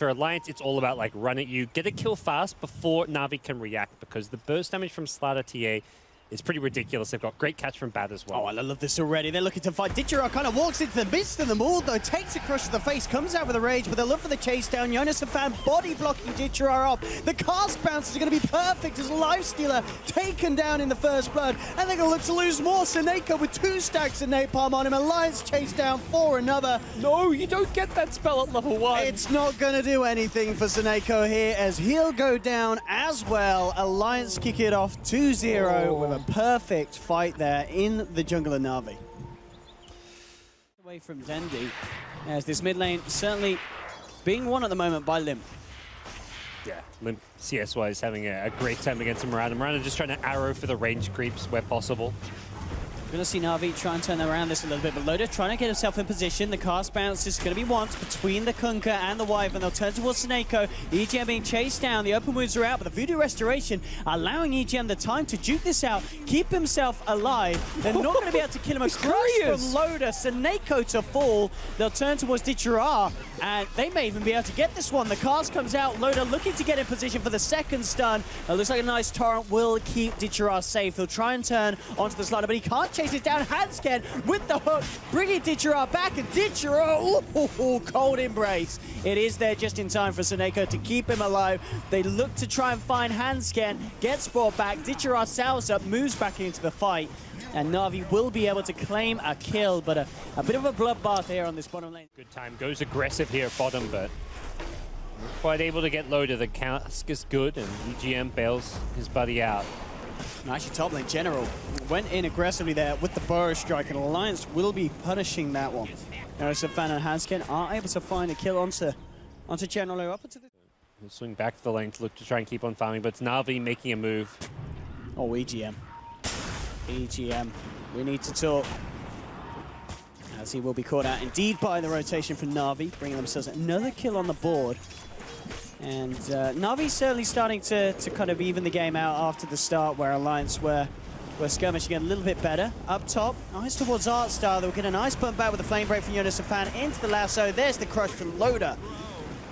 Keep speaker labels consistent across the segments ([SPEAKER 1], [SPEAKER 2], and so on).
[SPEAKER 1] For Alliance, it's all about like run at you, get a kill fast before Navi can react, because the burst damage from Slaughter TA is pretty ridiculous. They've got great catch from Bad as well.
[SPEAKER 2] Oh, I love this already. They're looking to fight. Ditchera kind of walks into the midst of them all, though. Takes a crush to the face, comes out with a rage, but they look for the chase down. Jonas and Fan body blocking Ditchera off. The cast bounces are going to be perfect as Lifestealer taken down in the first blood. And they're going to look to lose more. Seneko with 2 stacks of napalm on him. Alliance chased down for another.
[SPEAKER 1] No, you don't get that spell at level 1.
[SPEAKER 2] It's not going to do anything for Seneko here as he'll go down as well. Alliance kick it off 2-0 with a perfect fight there in the jungle of Navi. Away from Dendi, as this mid lane certainly being won at the moment by Limp.
[SPEAKER 1] Yeah, Limp CS-wise having a great time against Miranda. Miranda just trying to arrow for the range creeps where possible.
[SPEAKER 2] We're going to see Navi try and turn around this a little bit, but Loda trying to get himself in position. The cast bounce is going to be once between the Kunkka and the Wyvern. They'll turn towards Seneko. EGM being chased down. The open wounds are out, but the Voodoo Restoration allowing EGM the time to juke this out, keep himself alive. They're not going to be able to kill him. A crush from Loda. Seneko to fall. They'll turn towards Ditchera, and they may even be able to get this one. The cast comes out. Loda looking to get in position for the second stun. It looks like a nice torrent will keep Ditchera safe. He'll try and turn onto the slider, but he can't chase it down. Handscan with the hook, bringing Ditchera back, and Ditchera, ooh, cold embrace. It is there just in time for Seneko to keep him alive. They look to try and find Handscan, gets brought back. Ditchera sours up, moves back into the fight, and Navi will be able to claim a kill, but a bit of a bloodbath here on this bottom lane.
[SPEAKER 1] Good time, goes aggressive here at bottom, but not quite able to get Loda. The cask is good, and EGM bails his buddy out.
[SPEAKER 2] Actually, top lane general went in aggressively there with the Burrow Strike, and Alliance will be punishing that one. Jonas and Fan and Hanskin are able to find a kill onto General up into the...
[SPEAKER 1] He'll swing back to the lane to look to try and keep on farming, but it's Navi making a move.
[SPEAKER 2] Oh, EGM. EGM. We need to talk. As he will be caught out indeed by the rotation from Navi, bringing themselves another kill on the board. And Navi's certainly starting to kind of even the game out after the start, where Alliance were skirmishing a little bit better. Up top, nice towards Artstar. They'll get a nice bump back with the Flame Break from Jonas and Fan into the lasso. There's the crush from Loda.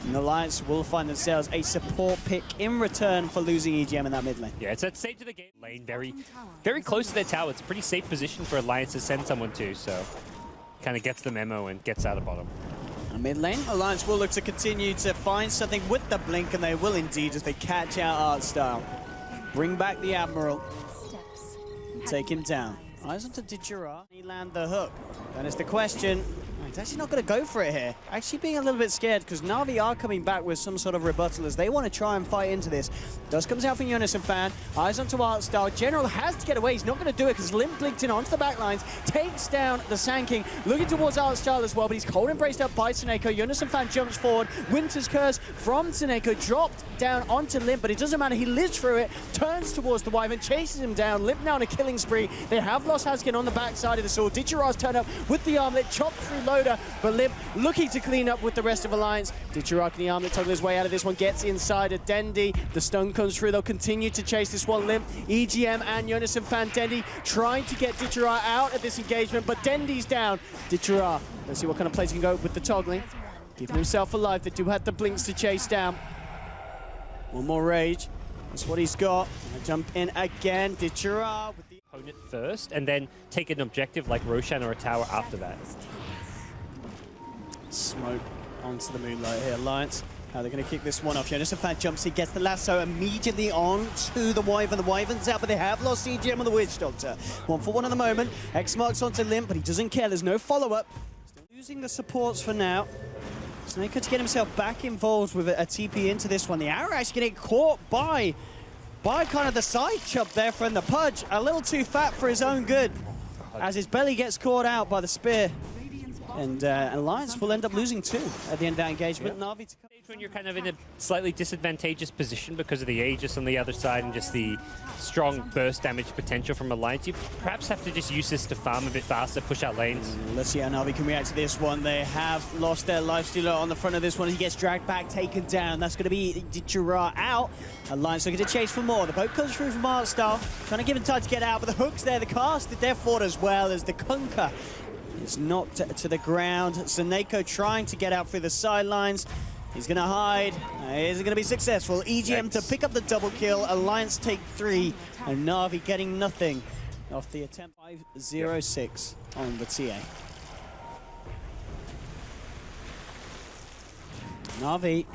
[SPEAKER 2] And Alliance will find themselves a support pick in return for losing EGM in that mid lane.
[SPEAKER 1] Yeah, it's that stage of the game. Lane very close to their tower. It's a pretty safe position for Alliance to send someone to, so kind of gets the memo and gets out of bottom.
[SPEAKER 2] Mid lane, Alliance will look to continue to find something with the blink, and they will indeed as they catch out Artstar. Bring back the Admiral and take him down. Eyes onto Ditchera. He land the hook. That is the question. He's actually not going to go for it here. Actually being a little bit scared because Navi are coming back with some sort of rebuttal as they want to try and fight into this. Dust comes out from Jonas and Fan. Eyes onto Artstar. General has to get away. He's not going to do it because Limp blinked in onto the back lines. Takes down the Sand King. Looking towards Artstar as well, but he's cold embraced up by Seneko. Jonas and Fan jumps forward. Winter's Curse from Seneko dropped down onto Limp, but it doesn't matter. He lives through it. Turns towards the Wyvern. Chases him down. Limp now on a killing spree. They have lost Haskin on the backside of the sword. Ditchera's turned up with the armlet. Chopped through Loda, but Limp looking to clean up with the rest of Alliance. Ditchera and the armlet tugging his way out of this one. Gets inside of Dendi. The stun comes through. They'll continue to chase this one. Limp, EGM and Jonas and Fan. Dendi trying to get Ditchera out of this engagement, but Dendi's down. Ditchera, let's see what kind of plays he can go with the toggling. Keeping himself alive. They do have the blinks to chase down. One more rage. That's what he's got. Jump in again. Ditchera with the
[SPEAKER 1] opponent first, and then take an objective like Roshan or a tower after that.
[SPEAKER 2] Smoke onto the Moonlight here, Alliance. How they're going to kick this one off. Jonas and Fan jumps, he gets the lasso immediately on to the Wyvern. The Wyvern's out, but they have lost EGM on the Witch Doctor. 1-for-1 at the moment. X marks onto Limp, but he doesn't care. There's no follow-up. Still using the supports for now. Snake to get himself back involved with a TP into this one. The arrow actually getting caught by kind of the side chop there from the Pudge. A little too fat for his own good as his belly gets caught out by the spear. And Alliance will end up losing 2 at the end of that engagement. Navi to come.
[SPEAKER 1] When you're kind of in a slightly disadvantageous position because of the Aegis on the other side and just the strong burst damage potential from Alliance, you perhaps have to just use this to farm a bit faster, push out lanes.
[SPEAKER 2] Let's see how Navi can react to this one. They have lost their Lifestealer on the front of this one. He gets dragged back, taken down. That's going to be Ditchera out. Alliance looking to chase for more. The boat comes through from Artstar, trying to give him time to get out, but the hook's there. The cast is there for it as well as the Kunkka is knocked to the ground. Seneko trying to get out through the sidelines. He's going to hide. Is it going to be successful? EGM to pick up the double kill. Alliance take 3. And Navi getting nothing off the attempt. 5-0-6 on the TA. Navi,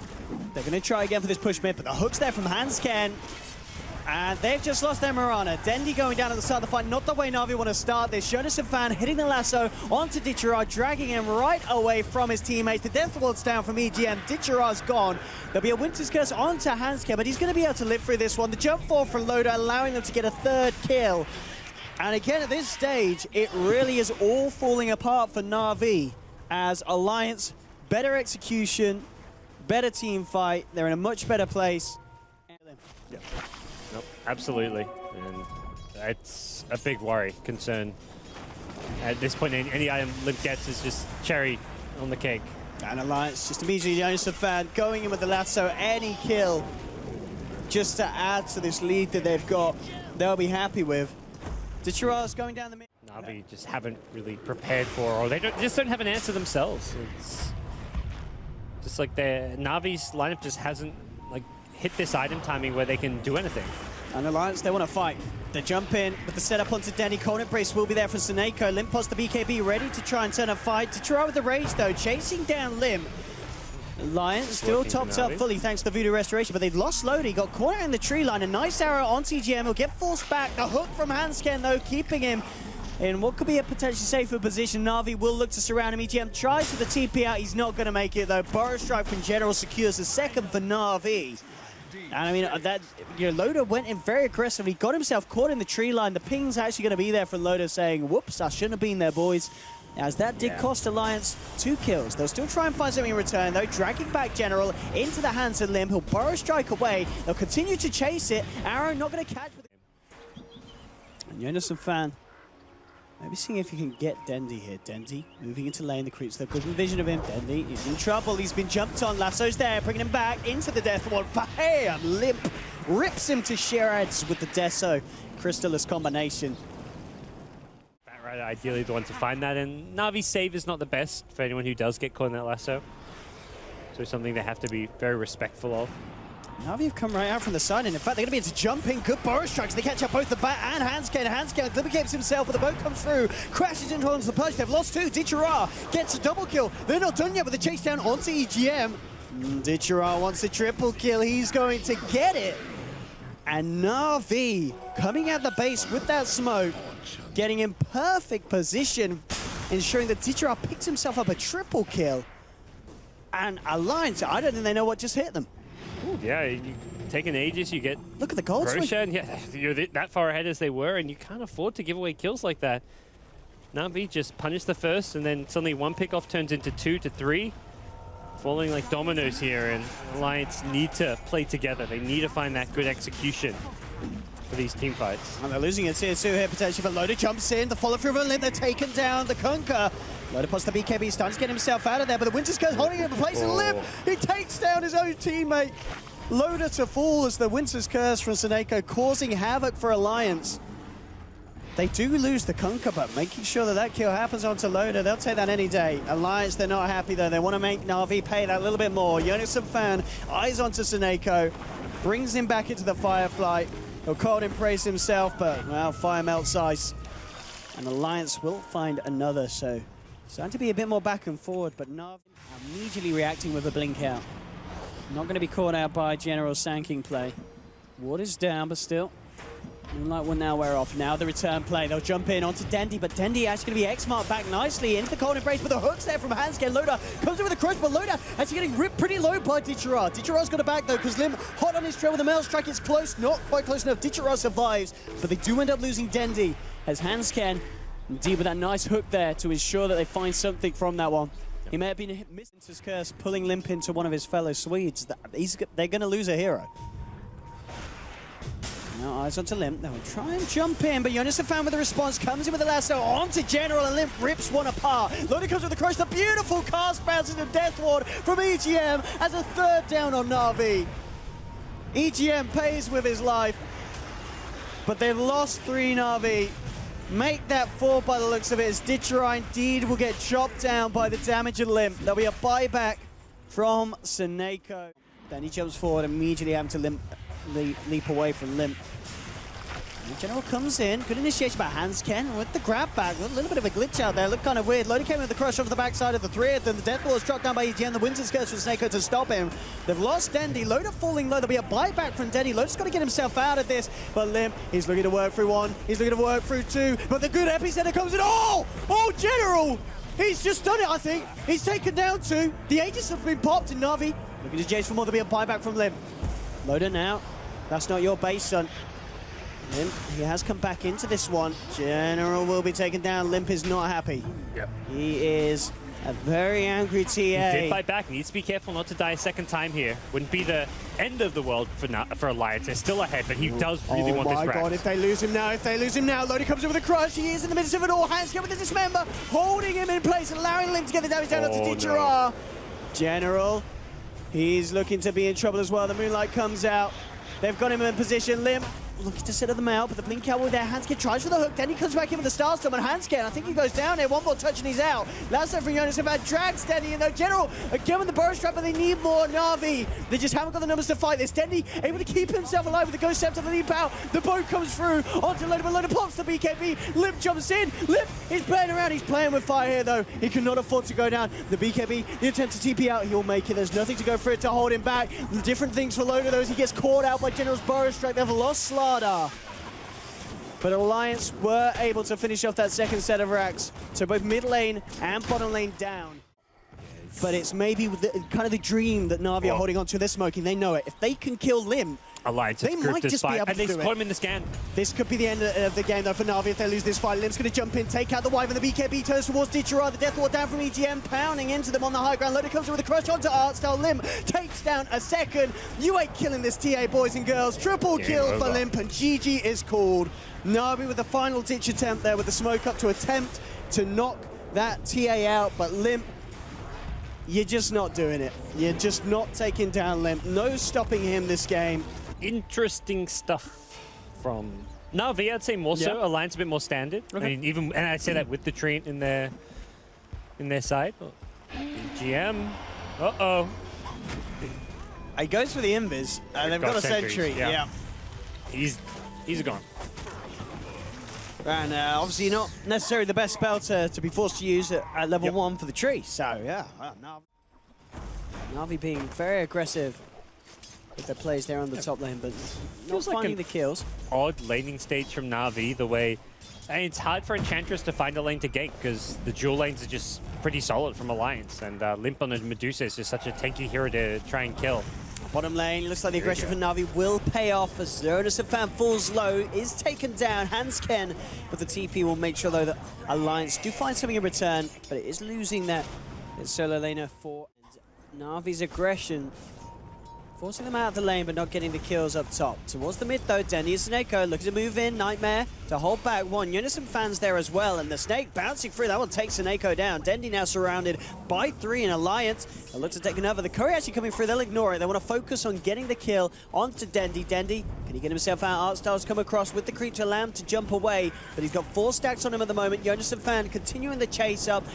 [SPEAKER 2] they're going to try again for this push mid, but the hook's there from Hanscan. And they've just lost their Mirana. Dendi going down at the start of the fight. Not the way Navi want to start this. Jonas and Fan hitting the lasso onto Ditchera, dragging him right away from his teammates. The Death Ward's down from EGM. Ditchera's gone. There'll be a Winter's Curse onto Hanscan, but he's going to be able to live through this one. The jump forward from Loda, allowing them to get a 3rd kill. And again, at this stage, it really is all falling apart for Navi as Alliance, better execution, better team fight. They're in a much better place.
[SPEAKER 1] Yeah. Nope, absolutely. And it's a big worry, concern. At this point, any item Limp gets is just cherry on the cake.
[SPEAKER 2] And Alliance just immediately, Jonas and Fan going in with the lasso, any kill just to add to this lead that they've got, they'll be happy with. Ditchera's going down the middle.
[SPEAKER 1] Navi just haven't really prepared for, or they just don't have an answer themselves. It's just like Navi's lineup just hasn't like hit this item timing where they can do anything.
[SPEAKER 2] And Alliance, they want to fight. They jump in with the setup onto Danny. Cold Embrace will be there for Seneko. Limp posts the BKB, ready to try and turn a fight. Ditchera with the rage though, chasing down Limp. Alliance still topped up fully thanks to the Voodoo Restoration, but they've lost Lodi, got caught out in the tree line. A nice arrow on TGM, he'll get forced back. The hook from Hanscan though, keeping him in what could be a potentially safer position. Navi will look to surround him. EGM tries for the TP out, he's not going to make it though. Burrow Strike from General secures the 2nd for Navi. And I mean, Loda went in very aggressively, got himself caught in the tree line. The ping's actually going to be there for Loda saying, whoops, I shouldn't have been there, boys. As that did cost Alliance 2 kills. They'll still try and find something in return, though. Dragging back General into the hands of Limp. He'll Burrow Strike away. They'll continue to chase it. Arrow not going to catch with it. And Jonas and Fan, maybe seeing if you can get Dendi here. Dendi moving into lane. The creeps, they've good vision of him. Dendi, he's in trouble. He's been jumped on. Lasso's there, bringing him back into the Death Ward. Bam! Limp rips him to shards with the Deso. Crystallis combination.
[SPEAKER 1] Ideally the one to find that, and Navi's save is not the best for anyone who does get caught in that lasso. So it's something they have to be very respectful of.
[SPEAKER 2] Navi have come right out from the side, and in fact they're going to be able to jump in. Good Burrow Strikes. They catch up both the bat and Hanscan. Hanscan limitates himself, but the boat comes through, crashes into onto the push. They've lost 2. Ditchera gets a double kill. They're not done yet with the chase down onto EGM. Ditchera wants a triple kill. He's going to get it. And Navi coming out the base with that smoke, getting in perfect position, ensuring that Ditchera picks himself up a triple kill. And Alliance, I don't think they know what just hit them.
[SPEAKER 1] Ooh, yeah, you take an Aegis, you get
[SPEAKER 2] look at the gold swing.
[SPEAKER 1] and yeah, you're that far ahead as they were, and you can't afford to give away kills like that. Navi just punished the first, and then suddenly 1 pickoff turns into 2 to 3. Falling like dominoes here, and Alliance need to play together. They need to find that good execution for these team fights.
[SPEAKER 2] And they're losing a tier 2 here potentially, but Loda jumps in. The follow through of a Limp, they're taken down. The Kunkka. Loda puts the BKB, starting to get himself out of there, but the Winter's Curse holding him in place. And Limp, he takes down his own teammate. Loda to fall as the Winter's Curse from Seneko, causing havoc for Alliance. They do lose the Kunkka, but making sure that that kill happens onto Loda, they'll take that any day. Alliance, they're not happy though. They want to make Navi pay that little bit more. Jonas and Fan, eyes onto Seneko, brings him back into the Firefly. He'll Cold Embrace himself, but, well, fire melts ice. And Alliance will find another, so starting to be a bit more back and forward, but Navi immediately reacting with a blink out. Not going to be caught out by General Sanking play. Ward is down, but still. Moonlight will now wear off. Now the return play. They'll jump in onto Dendi, but Dendi actually going to be X-marked back nicely into the Cold Embrace, but the hook's there from Hanscan. Loda comes in with a crush, but Loda actually getting ripped pretty low by Ditchera. Ditchera's got it back though, because Lim hot on his trail with the Mail Strike. It's close, not quite close enough. Ditchera survives, but they do end up losing Dendi as Hanscan indeed with that nice hook there to ensure that they find something from that one. He may have been missing his curse, pulling Limp into one of his fellow Swedes. They're going to lose a hero. Now eyes onto Limp. They'll try and jump in, but Jonas the Fan with the response comes in with the lasso onto General, and Limp rips one apart. Loda comes with the crush. The beautiful cast bounce into Death Ward from EGM as a 3rd down on Navi. EGM pays with his life, but they've lost 3 Navi. Make that 4 by the looks of it, as Ditchera indeed will get chopped down by the damage of Limp. There'll be a buyback from Seneko. Then he jumps forward, immediately having to leap away from Limp. And General comes in, good initiation by Hansken with the grab back. A little bit of a glitch out there, looked kind of weird. Lodi came with the crush off the backside of the 3rd, and the death ball is struck down by EGN. The Winter Skirts from Snako to stop him. They've lost Dendy. Loda falling low. There'll be a buyback from Dendy. Loda's got to get himself out of this. But Limp, he's looking to work through 1. He's looking to work through 2. But the good epicenter comes in. Oh! Oh, General! He's just done it, I think. He's taken down 2. The Aegis have been popped in Navi. Looking to Jace for more. There'll be a buyback from Limp. Loda now. That's not your base, son. Limp, he has come back into this one. General will be taken down. Limp is not happy.
[SPEAKER 1] Yep.
[SPEAKER 2] He is a very angry TA.
[SPEAKER 1] He did fight back. Needs to be careful not to die a second time here. Wouldn't be the end of the world for Alliance. They're still ahead, but he does really want this
[SPEAKER 2] Oh my god, if they lose him now, Lodi comes in with a crush. He is in the midst of it all. Hands with the dismember, holding him in place, allowing Limp to get the damage down onto Dichara. No. General, he's looking to be in trouble as well. The Moonlight comes out. They've got him in position. Limp looking to set them out, but the blink out with their Hansken tries for the hook. Then he comes back in with the Starstorm, and Hansken, I think he goes down here. One more touch and he's out. Last time from Jonas about drags Dendy, and though General again with the burrow strap, but they need more Navi. They just haven't got the numbers to fight this. Dendy able to keep himself alive with the Ghost Step to the leap out. The boat comes through onto Loda, but Loda pops the BKB. Limp jumps in. Limp is playing around. He's playing with fire here, though. He cannot afford to go down. The BKB, the attempt to TP out, he'll make it. There's nothing to go for it to hold him back. Different things for Loda, though, as he gets caught out by General's burrow strike. They've lost Slardar. But Alliance were able to finish off that second set of racks. So both mid lane and bottom lane down. But it's maybe kind of the dream that Navi are holding on to. They're smoking, they know it. If they can kill Lim,
[SPEAKER 1] Alliance
[SPEAKER 2] they might just be able to do
[SPEAKER 1] put him in the scan.
[SPEAKER 2] This could be the end of the game though for Navi if they lose this fight. Lim's going to jump in, take out the Wyvern, the BKB turns towards Dichara, the Death Ward down from EGM, pounding into them on the high ground. Loda comes in with a crush onto Artstyle. Lim takes down a second. You ain't killing this TA, boys and girls. Triple kill for Limp, and GG is called. Navi with the final ditch attempt there with the smoke up to attempt to knock that TA out, but Limp, you're just not doing it. You're just not taking down Limp. No stopping him this game.
[SPEAKER 1] Interesting stuff from Navi, I'd say more so. Alliance a bit more standard. Okay. I mean, and I say that with the treant in their side. GM. Uh-oh.
[SPEAKER 2] He goes for the invis, and they've got a sentry. Yeah.
[SPEAKER 1] He's gone.
[SPEAKER 2] And obviously not necessarily the best spell to be forced to use at level 1 for the tree. So yeah, Navi being very aggressive with their plays there on the top lane, but not finding the kills.
[SPEAKER 1] Odd laning stage from Navi, the way... And it's hard for Enchantress to find a lane to gank because the dual lanes are just pretty solid from Alliance, and Limp on a Medusa is just such a tanky hero to try and kill.
[SPEAKER 2] Bottom lane, looks like the aggression from Navi will pay off as Jonas and Fan falls low, is taken down. Hansken, but the TP will make sure though that Alliance do find something in return, but it is losing that solo laner for Navi's aggression. Forcing them out of the lane, but not getting the kills up top. Towards the mid, though, Denny and Snako looking to move in. Nightmare to hold back one. Unison fans there as well, and the Snake bouncing through. That one takes Snako down. Dendy now surrounded by 3 in Alliance. They look to take another. The Curry actually coming through. They'll ignore it. They want to focus on getting the kill onto Dendy. Dendy, can he get himself out? Artstyles come across with the creature lamb to jump away, but he's got 4 stacks on him at the moment. Unison fan continuing the chase up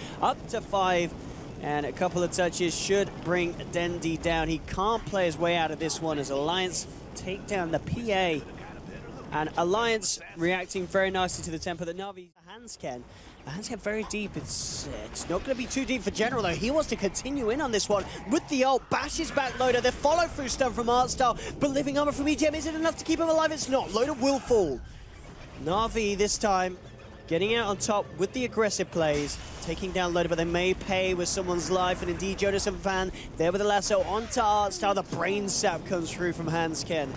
[SPEAKER 2] to 5. And a couple of touches should bring Dendy down. He can't play his way out of this one as Alliance take down the PA. And Alliance reacting very nicely to the tempo that Navi Hansken. Hansken very deep. It's not going to be too deep for General, though. He wants to continue in on this one with the ult. Bashes back Loda. The follow-through stun from Artstyle. But living armor from EGM, is it enough to keep him alive? It's not. Loda will fall. Navi this time getting out on top with the aggressive plays, taking down Loda, but they may pay with someone's life, and indeed Jonas and Van there with the lasso onto Artstyle. The brain sap comes through from Hansken.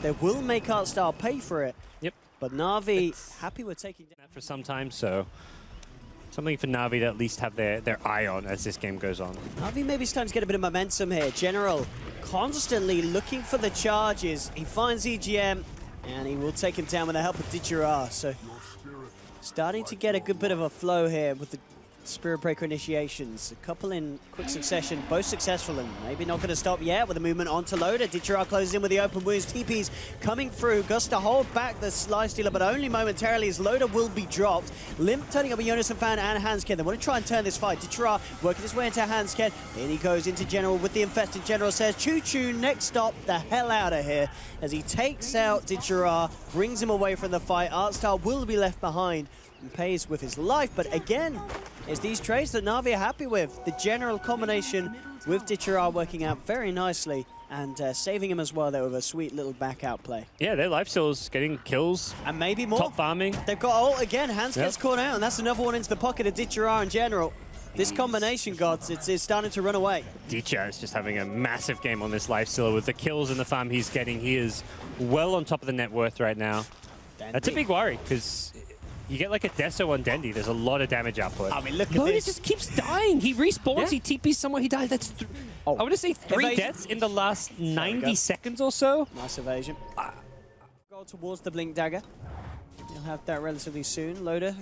[SPEAKER 2] They will make Artstyle pay for it. Yep. But Navi happy with taking down
[SPEAKER 1] for some time, so something for Navi to at least have their eye on as this game goes on.
[SPEAKER 2] Navi maybe starting to get a bit of momentum here. General constantly looking for the charges. He finds EGM, and he will take him down with the help of Dichara. So starting to get a good bit of a flow here with the Spirit Breaker initiations. A couple in quick succession, both successful, and maybe not going to stop yet with a movement onto Loda. Ditchara closes in with the open wounds. TP's coming through. Gus to hold back the Lifestealer, but only momentarily as Loda will be dropped. Limp turning up a Jonas and Fan and Hansken. They want to try and turn this fight. Ditchara working his way into Hansken. In he goes into General with the Infested. General says, choo-choo, next stop, the hell out of here. As he takes out Ditchara, brings him away from the fight. Artstar will be left behind and pays with his life, but again, it's these trades that Navi are happy with. The general combination with Ditchara working out very nicely and saving him as well there with a sweet little back out play.
[SPEAKER 1] Yeah, their lifesteal's getting kills.
[SPEAKER 2] And maybe more.
[SPEAKER 1] Top farming.
[SPEAKER 2] They've got ult again. Hans gets caught out, and that's another one into the pocket of Ditchara in general. This combination, gods, it's starting to run away.
[SPEAKER 1] Ditchara is just having a massive game on this lifestealer with the kills and the farm he's getting. He is well on top of the net worth right now. That's a big worry, because you get like a Deso on Dendi, there's a lot of damage output.
[SPEAKER 2] I mean, look at
[SPEAKER 1] Loda
[SPEAKER 2] this.
[SPEAKER 1] just keeps dying. He respawns, he TPs somewhere, he dies. That's I want to say 3 deaths in the last 90 seconds or so.
[SPEAKER 2] Nice evasion. Go towards the Blink Dagger. You'll have that relatively soon. Loda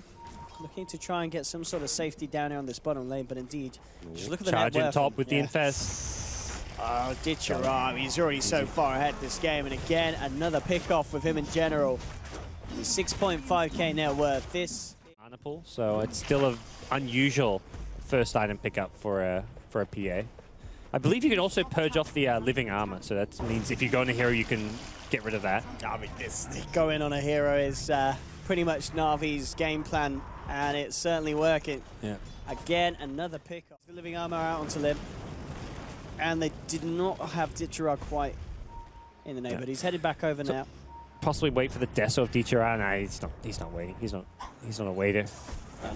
[SPEAKER 2] looking to try and get some sort of safety down here on this bottom lane, but indeed, just look at the
[SPEAKER 1] Charge
[SPEAKER 2] net
[SPEAKER 1] in
[SPEAKER 2] worth.
[SPEAKER 1] top with the Infest.
[SPEAKER 2] Oh, Ditchara, he's already so far ahead this game, and again, another pick-off with him in general. 6.5k net worth. This
[SPEAKER 1] Mana pool, so it's still an unusual first item pickup for a PA. I believe you can also purge off the living armor, so that means if you go on a hero, you can get rid of that.
[SPEAKER 2] I mean, this going on a hero is pretty much Navi's game plan, and it's certainly working.
[SPEAKER 1] Yeah.
[SPEAKER 2] Again, another pick-off. The living armor out onto Limb, and they did not have Ditchara quite in the neighborhood. He's headed back over now.
[SPEAKER 1] Possibly wait for the Deso of Ditchara. Nah, he's not waiting. He's not a waiter.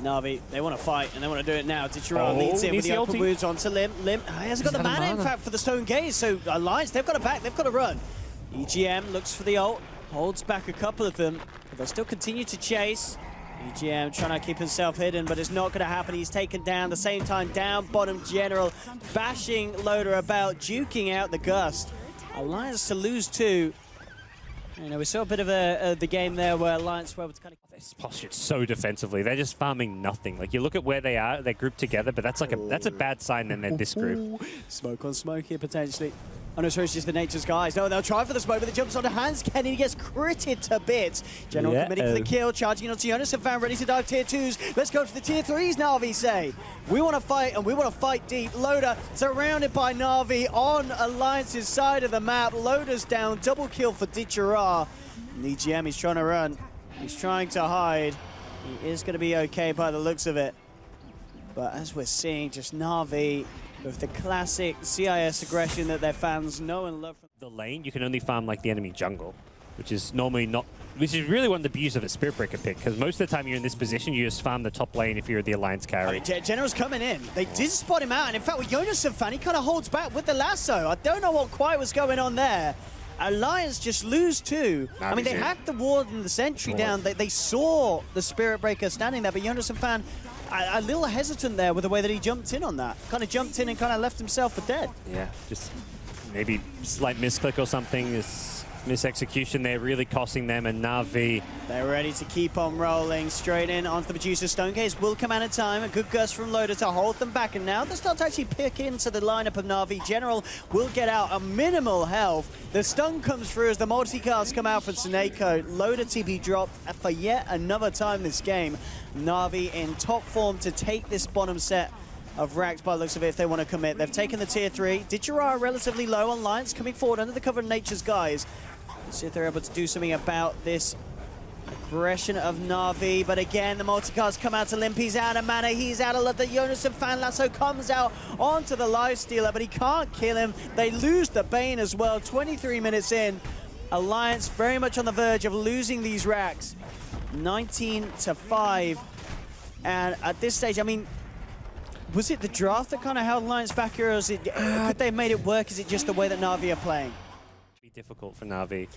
[SPEAKER 2] Navi, they want to fight, and they want to do it now. Ditchara leads in with the open wounds onto Limb. Limb hasn't got the mana, in fact, for the Stone Gaze, so Alliance, they've got to back, they've got to run. EGM looks for the ult, holds back a couple of them, but they'll still continue to chase. EGM trying to keep himself hidden, but it's not going to happen. He's taken down. The same time, down bottom General, bashing Loda about, duking out the Gust. Alliance to lose 2. You know, we saw a bit of the game there where Alliance were able to kind of...
[SPEAKER 1] It's postured so defensively. They're just farming nothing. Like, you look at where they are, they're grouped together, but that's like that's a bad sign then they're this group.
[SPEAKER 2] Smoke on smoke here, potentially. Oh no, sorry, it's just the Nature's Guys. No, they'll try for the smoke, but it jumps onto Hans. Kenny gets critted to bits. General committing for the kill, charging onto Jonas and Fan, ready to dive tier 2s. Let's go for the tier 3s, Navi say. We want to fight, and we want to fight deep. Loda surrounded by Navi on Alliance's side of the map. Loda's down, double kill for Ditchara. EGM, he's trying to run. He's trying to hide. He is going to be okay by the looks of it. But as we're seeing, just Navi with the classic CIS aggression that their fans know and love.
[SPEAKER 1] The lane, you can only farm like the enemy jungle, which is normally not, which is really one of the beauties of a Spirit Breaker pick, because most of the time you're in this position, you just farm the top lane if you're the Alliance carry.
[SPEAKER 2] General's coming in. They did spot him out, and in fact, with Jonas and Fan, he kind of holds back with the lasso. I don't know what quite was going on there. Alliance just lose 2. I mean, they hacked the ward and the sentry down. They saw the Spirit Breaker standing there, but Jonas and Fan a little hesitant there with the way that he jumped in on that. Kind of jumped in and kind of left himself for dead.
[SPEAKER 1] Yeah, just maybe slight misclick or something. This misexecution there really costing them, and Navi.
[SPEAKER 2] They're ready to keep on rolling straight in onto the Producer. Stone Gaze will come out of time. A good gust from Loda to hold them back, and now they start to actually pick into the lineup of Navi. General will get out a minimal health. The stun comes through as the multicast come out for Tsuneko. Loda TP dropped for yet another time this game. Navi in top form to take this bottom set of racks by the looks of it if they want to commit. They've taken the tier 3. Ditchara relatively low on Lions coming forward under the cover of Nature's Guys. Let's see if they're able to do something about this aggression of Navi. But again, the multicast come out to Limp. He's out of mana. He's out of love. The Jonas and Fan Lasso comes out onto the Lifestealer, but he can't kill him. They lose the Bane as well. 23 minutes in. Alliance very much on the verge of losing these racks. 19-5. And at this stage, I mean, was it the draft that kind of held Alliance back here, or is it, could they have made it work? Is it just the way that Navi are playing?
[SPEAKER 1] Be difficult for Navi.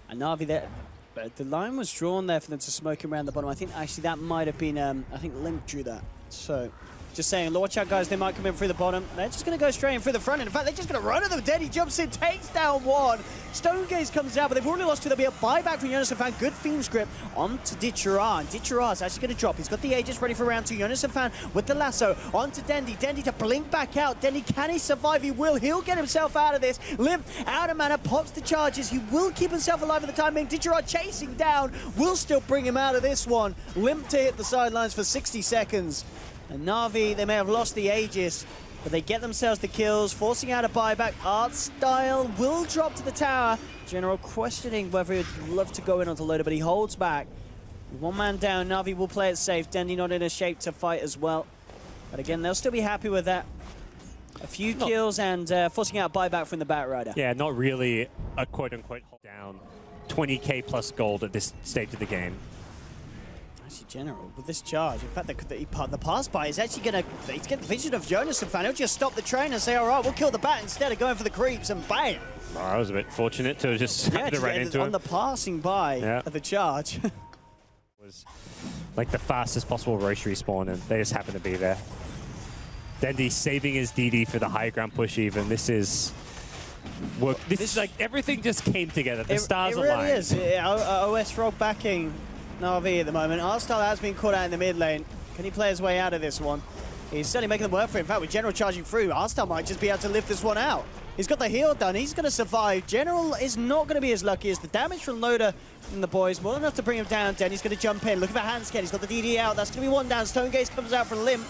[SPEAKER 2] And Navi, there, but the line was drawn there for them to smoke him around the bottom. I think actually that might have been, I think Limp drew that. So just saying, watch out, guys, they might come in through the bottom. They're just going to go straight in through the front. In fact, they're just going to run at them. Dendy jumps in, takes down one. Stonegaze comes out, but they've already lost two. There'll be a buyback from Jonas and Fan. Good Fiend's Grip onto Ditchera. And Ditchera's actually going to drop. He's got the Aegis ready for round two. Jonas and Fan with the lasso onto Dendy. Dendy to blink back out. Dendy, can he survive? He will. He'll get himself out of this. Limp out of mana, pops the charges. He will keep himself alive at the time being. Ditchera chasing down. Will still bring him out of this one. Limp to hit the sidelines for 60 seconds. And Navi, they may have lost the Aegis, but they get themselves the kills, forcing out a buyback. Artstyle will drop to the tower. General questioning whether he'd love to go in onto Loader, but he holds back. One man down, Navi will play it safe. Dendy not in a shape to fight as well. But again, they'll still be happy with that. A few kills and forcing out buyback from the Batrider.
[SPEAKER 1] Yeah, not really a quote-unquote hold down 20k plus gold at this stage of the game.
[SPEAKER 2] Actually, General, with this charge, in fact, the pass-by is actually going to get the vision of Jonas and Fan. He'll just stop the train and say, all right, we'll kill the bat instead of going for the creeps, and bang!
[SPEAKER 1] Oh, I was a bit fortunate to just run into
[SPEAKER 2] on
[SPEAKER 1] him.
[SPEAKER 2] the passing by of the charge.
[SPEAKER 1] Was like the fastest possible roastery spawn, and they just happen to be there. Dendy saving his DD for the high ground push even. This is work. This is like everything just came together. The stars aligned.
[SPEAKER 2] It really is. OS Frog backing Navi at the moment. Artstyle has been caught out in the mid lane. Can he play his way out of this one? He's certainly making them work for it. In fact, with General charging through, Artstyle might just be able to lift this one out. He's got the heal done. He's going to survive. General is not going to be as lucky as the damage from Loader and the boys. More than enough to bring him down. Denny's going to jump in. Looking for Handscan. He's got the DD out. That's going to be one down. Stonegaze comes out from Limp.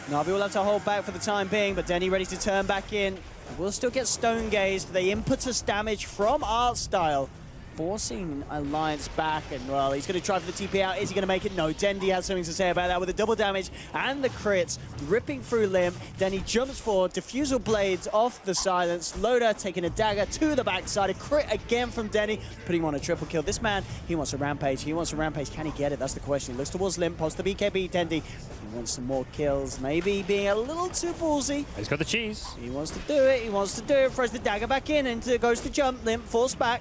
[SPEAKER 2] Navi will have to hold back for the time being, but Denny ready to turn back in. We'll still get Stonegazed. The impetus damage from Artstyle, forcing Alliance back, and well, he's going to try for the TP out. Is he going to make it? No. Dendy has something to say about that with the double damage and the crits ripping through Limb. Dendy jumps forward, diffusal blades off the silence. Loader taking a dagger to the backside. A crit again from Denny, putting him on a triple kill. This man, he wants a rampage. He wants a rampage. Can he get it? That's the question. He looks towards Limb, pops the BKB. Dendy, he wants some more kills. Maybe being a little too ballsy.
[SPEAKER 1] He's got the cheese.
[SPEAKER 2] He wants to do it. He wants to do it. Throws the dagger back in and goes to jump. Limb forced back.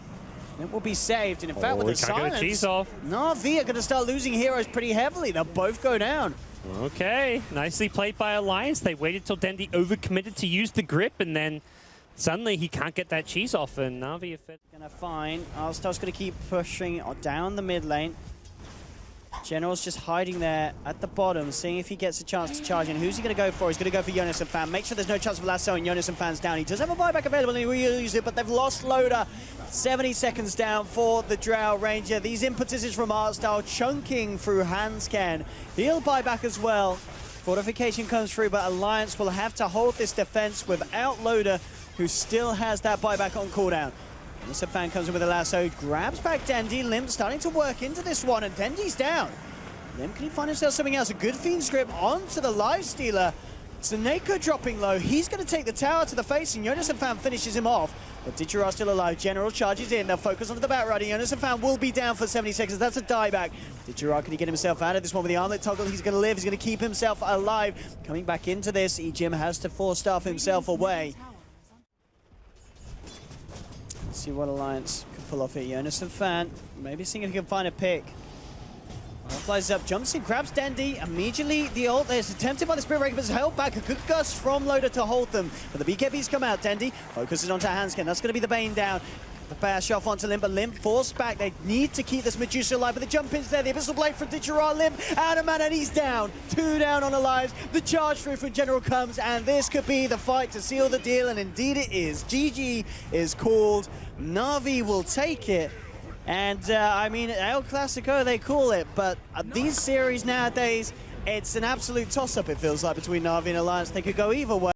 [SPEAKER 2] It will be saved, and in fact, with the silence, Navi are going to start losing heroes pretty heavily. They'll both go down.
[SPEAKER 1] Okay, nicely played by Alliance. They waited till Dendy overcommitted to use the grip, and then suddenly he can't get that cheese off, and Navi are
[SPEAKER 2] going to find. Artstyle's going to keep pushing down the mid lane. General's just hiding there at the bottom, seeing if he gets a chance to charge in. Who's he going to go for? He's going to go for Jonas and Fan. Make sure there's no chance of lasso and Jonas and Fan's down. He does have a buyback available and he will use it, but they've lost Loader. 70 seconds down for the Drow Ranger. These impetuses from Artstyle chunking through Handscan. He'll buy back as well. Fortification comes through, but Alliance will have to hold this defense without Loader, who still has that buyback on cooldown. Jonas and Fan comes in with a lasso, grabs back Dendy. Limp starting to work into this one, and Dendy's down. Limp, can he find himself something else? A good Fiend's Grip onto the Lifestealer. Tsuneko dropping low. He's going to take the tower to the face, and Jonas and Fan finishes him off. But Ditchera still alive. General charges in. They'll focus onto the Batrider. Jonas and Fan will be down for 70 seconds. That's a dieback. Ditchera, can he get himself out of this one with the armlet toggle? He's going to live. He's going to keep himself alive. Coming back into this, Ejim has to force staff himself away. Let's see what Alliance can pull off here. Jonas and Fan, maybe seeing if he can find a pick. Flies up, jumps in, grabs Dendy. Immediately, the ult is attempted by the Spirit Breaker, but is held back. A good gust from Loader to hold them. But the BKBs come out. Dendy focuses onto Handscan. That's going to be the Bane down. The bash off onto Limp, but Limp forced back. They need to keep this Medusa alive, but the jump in's there. The Abyssal Blade from Ditchera. Limp out of mana, and he's down. 2 down on Alive. The charge through from General comes, and this could be the fight to seal the deal, and indeed it is. GG is called. Navi will take it. And, I mean, El Clasico, they call it, but these series nowadays, it's an absolute toss-up, it feels like, between Navi and Alliance. They could go either way.